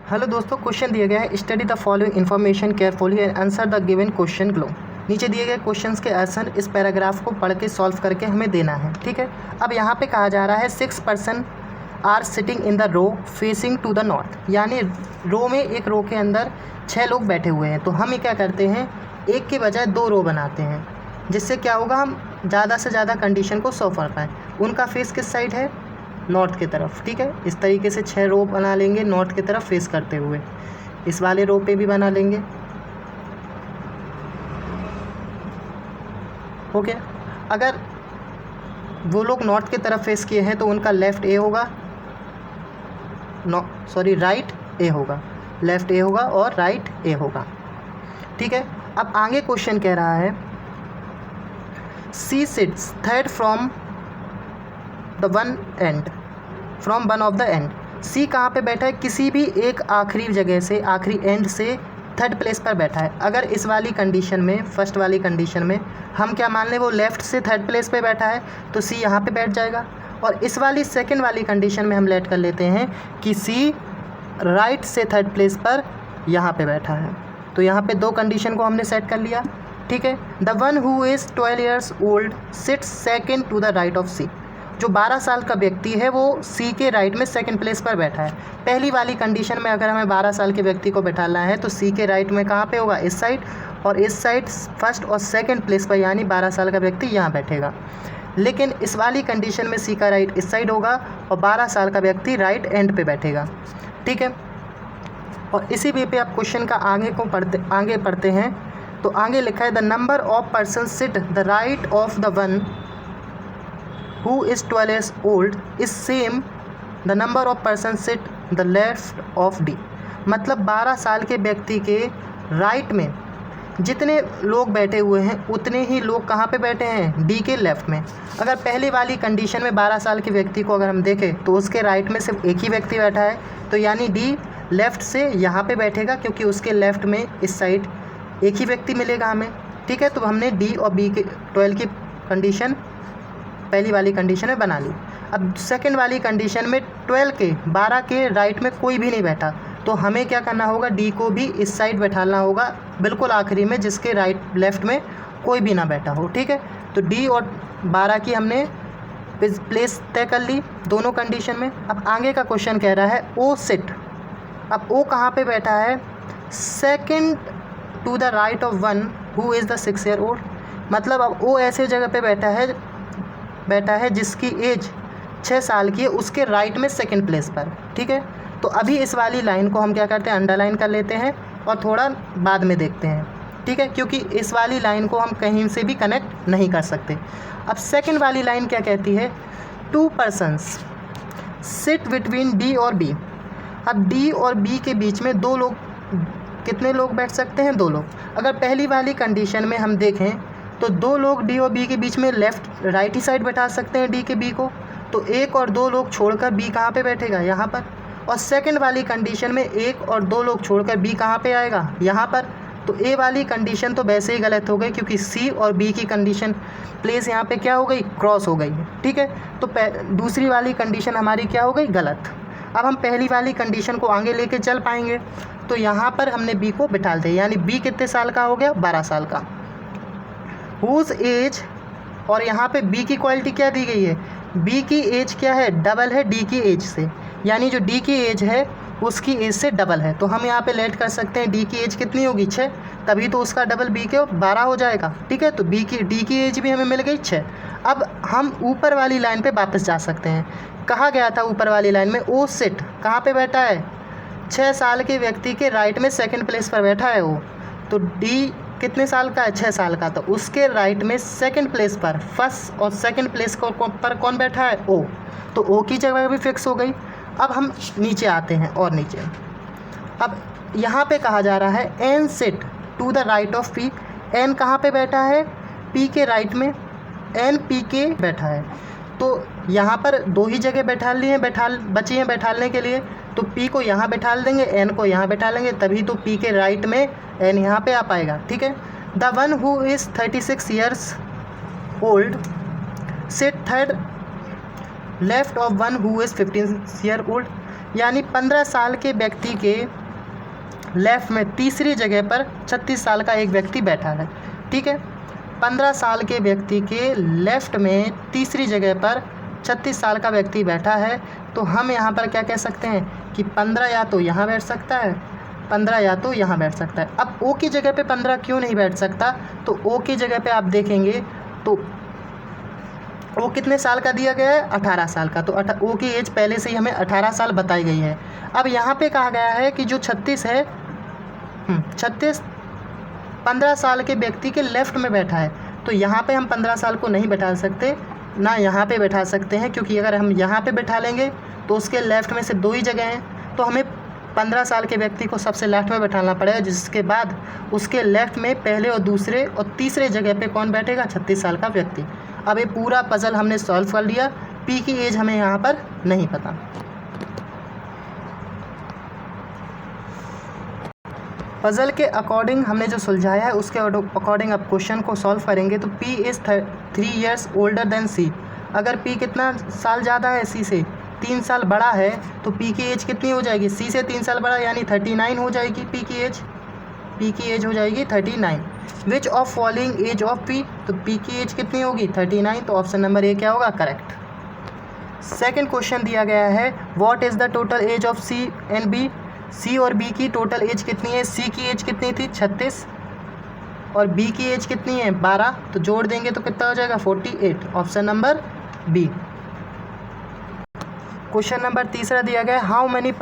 Hello दोस्तों, question दिया गया है study the following information carefully and answer the given question below. नीचे दिए गए क्वेश्चंस के आंसर इस पैराग्राफ को पढ़ के सॉल्व करके हमें देना है। ठीक है, अब यहाँ पे कहा जा रहा है 6 person are sitting in the row facing to the north, यानी रो में एक रो के अंदर 6 लोग बैठे हुए हैं। तो हम ये क्या करते हैं, एक के बजाय 2 रो बनाते हैं, जिससे क्या होगा, हम ज़्यादा से ज़्यादा कंडीशन को सॉल्व कर पाएँ। उनका फेस किस साइड है, नॉर्थ की तरफ। ठीक है, इस तरीके से 6 रो बना लेंगे नॉर्थ की तरफ फेस करते हुए। इस वाले रो पे भी बना लेंगे। हो गया। अगर वो लोग नॉर्थ की तरफ फेस किए हैं तो उनका लेफ़्ट ए होगा, राइट ए होगा, लेफ़्ट ए होगा और राइट ए होगा। ठीक है, अब आगे क्वेश्चन कह रहा है C sits third from the one end, from one of the end. C कहाँ पे बैठा है, किसी भी एक आखिरी जगह से, आखिरी एंड से थर्ड प्लेस पर बैठा है। अगर इस वाली कंडीशन में, फर्स्ट वाली कंडीशन में हम क्या मान लें, वो लेफ़्ट से थर्ड प्लेस पे बैठा है तो सी यहाँ पे बैठ जाएगा। और इस वाली सेकंड वाली कंडीशन में हम लेट कर लेते हैं कि सी राइट से थर्ड प्लेस पर यहाँ पे बैठा है। तो यहाँ पे 2 कंडीशन को हमने सेट कर लिया। ठीक है, the one who is 12 years old sits second to the right of C. जो 12 साल का व्यक्ति है वो सी के राइट में सेकंड प्लेस पर बैठा है। पहली वाली कंडीशन में अगर हमें 12 साल के व्यक्ति को बैठाना है तो सी के राइट में कहाँ पे होगा, इस साइड, और इस साइड फर्स्ट और सेकंड प्लेस पर, यानी 12 साल का व्यक्ति यहाँ बैठेगा। लेकिन इस वाली कंडीशन में सी का राइट इस साइड होगा और 12 साल का व्यक्ति राइट एंड पे बैठेगा। ठीक है, और इसी वे पे आप क्वेश्चन का आगे पढ़ते हैं। तो आगे लिखा है the number of person sit the right of the one who is 12 years old is same the number of person sit the left of D। मतलब 12 साल के व्यक्ति के राइट में जितने लोग बैठे हुए हैं उतने ही लोग कहाँ पे बैठे हैं, डी के लेफ़्ट में। अगर पहली वाली कंडीशन में 12 साल के व्यक्ति को अगर हम देखें तो उसके राइट में सिर्फ एक ही व्यक्ति बैठा है, तो यानी डी लेफ़्ट से यहाँ पे बैठेगा, क्योंकि उसके लेफ़्ट में इस साइड एक ही व्यक्ति मिलेगा हमें। ठीक है, तो हमने डी और बी के 12 की कंडीशन पहली वाली कंडीशन में बना ली। अब सेकंड वाली कंडीशन में 12 के राइट में कोई भी नहीं बैठा, तो हमें क्या करना होगा, डी को भी इस साइड बैठाना होगा, बिल्कुल आखिरी में, जिसके राइट लेफ़्ट में कोई भी ना बैठा हो। ठीक है, तो डी और 12 की हमने प्लेस तय कर ली दोनों कंडीशन में। अब आगे का क्वेश्चन कह रहा है ओ सिट। अब ओ कहाँ पे बैठा है, second to the right of one who is the 6 year old. मतलब अब ओ ऐसे जगह पे बैठा है जिसकी एज 6 साल की है, उसके राइट में सेकंड प्लेस पर। ठीक है, तो अभी इस वाली लाइन को हम क्या करते हैं, अंडरलाइन कर लेते हैं और थोड़ा बाद में देखते हैं। ठीक है, क्योंकि इस वाली लाइन को हम कहीं से भी कनेक्ट नहीं कर सकते। अब सेकंड वाली लाइन क्या कहती है, 2 पर्सन्स सिट बिटवीन डी और बी। अब डी और बी के बीच में 2 लोग, कितने लोग बैठ सकते हैं, 2 लोग। अगर पहली वाली कंडीशन में हम देखें तो 2 लोग डी और बी के बीच में राइट ही साइड बैठा सकते हैं डी के बी को, तो 1 और 2 लोग छोड़कर बी कहाँ पे बैठेगा, यहाँ पर। और सेकंड वाली कंडीशन में 1 और 2 लोग छोड़कर बी कहाँ पे आएगा, यहाँ पर। तो ए वाली कंडीशन तो वैसे ही गलत हो गई, क्योंकि सी और बी की कंडीशन प्लेस यहाँ पे क्या हो गई, क्रॉस हो गई। ठीक है, तो दूसरी वाली कंडीशन हमारी क्या हो गई, गलत। अब हम पहली वाली कंडीशन को आगे लेके चल पाएंगे। तो यहाँ पर हमने बी को बिठा दिया, यानी बी कितने साल का हो गया, 12 साल का। हुज एज, और यहाँ पे बी की क्वालिटी क्या दी गई है, बी की एज क्या है, डबल है डी की एज से, यानी जो डी की एज है उसकी एज से डबल है। तो हम यहाँ पे लेट कर सकते हैं डी की एज कितनी होगी, 6, तभी तो उसका डबल बी के 12 हो जाएगा। ठीक है, तो डी की एज भी हमें मिल गई 6। अब हम ऊपर वाली लाइन पे वापस जा सकते हैं। कहा गया था ऊपर वाली लाइन में ओ सिट कहाँ पे बैठा है, 6 साल के व्यक्ति के राइट में सेकेंड प्लेस पर बैठा है वो। तो डी कितने साल का है, 6 साल का, तो उसके राइट में सेकंड प्लेस पर, फर्स्ट और सेकंड प्लेस पर कौन बैठा है, ओ। तो ओ की जगह भी फिक्स हो गई। अब हम नीचे आते हैं और नीचे। अब यहाँ पे कहा जा रहा है N sit to the right of P. N कहाँ पे बैठा है, पी के राइट में, एन पी के बैठा है। तो यहाँ पर 2 ही जगह बची हैं बैठालने के लिए, तो पी को यहाँ बैठा देंगे, एन को यहाँ बैठा लेंगे, तभी तो पी के राइट में एन यहाँ पे आ पाएगा। ठीक है, the one who is 36 years old sit third left of one who is 15 year old. यानी 15 साल के व्यक्ति के लेफ़्ट में तीसरी जगह पर 36 साल का एक व्यक्ति बैठा है। ठीक है, 15 साल के व्यक्ति के लेफ़्ट में तीसरी जगह पर 36 साल का व्यक्ति बैठा है। तो हम यहाँ पर क्या कह सकते हैं कि 15 या तो यहाँ बैठ सकता है, 15 या तो यहाँ बैठ सकता है। अब ओ की जगह पे 15 क्यों नहीं बैठ सकता? तो ओ की जगह पे आप देखेंगे तो ओ कितने साल का दिया गया है? 18 साल का। तो ओ की एज पहले से ही हमें 18 साल बताई गई है। अब यहाँ पे कहा गया है कि जो 36 है 36 15 साल के व्यक्ति के लेफ़्ट में बैठा है। तो यहाँ पे हम 15 साल को नहीं बैठा सकते, ना यहाँ पे बैठा सकते हैं, क्योंकि अगर हम यहाँ पे बैठा लेंगे तो उसके लेफ़्ट में से 2 ही जगह हैं। तो हमें 15 साल के व्यक्ति को सबसे लेफ़्ट में बैठाना पड़ेगा, जिसके बाद उसके लेफ़्ट में पहले और दूसरे और तीसरे जगह पे कौन बैठेगा? 36 साल का व्यक्ति। अब ये पूरा पज़ल हमने सॉल्व कर लिया। पी की एज हमें यहाँ पर नहीं पता। पज़ल के अकॉर्डिंग हमने जो सुलझाया है उसके अकॉर्डिंग अब क्वेश्चन को सॉल्व करेंगे। तो P is 3 years older than C। अगर P कितना साल ज़्यादा है C से? 3 साल बड़ा है, तो P की एज कितनी हो जाएगी? C से 3 साल बड़ा यानी 39 हो जाएगी P की एज। P की एज हो जाएगी 39। Which of following age of P? तो P की एज कितनी होगी? 39। तो ऑप्शन नंबर ए क्या होगा? करेक्ट। सेकेंड क्वेश्चन दिया गया है what is the total age of C and B? C और B की टोटल एज कितनी है? C की एज कितनी थी? 36 और B की एज कितनी है? 12। तो जोड़ देंगे तो कितना हो जाएगा? 48। Option number B. Question number तीसरा दिया गया हाउ मैनी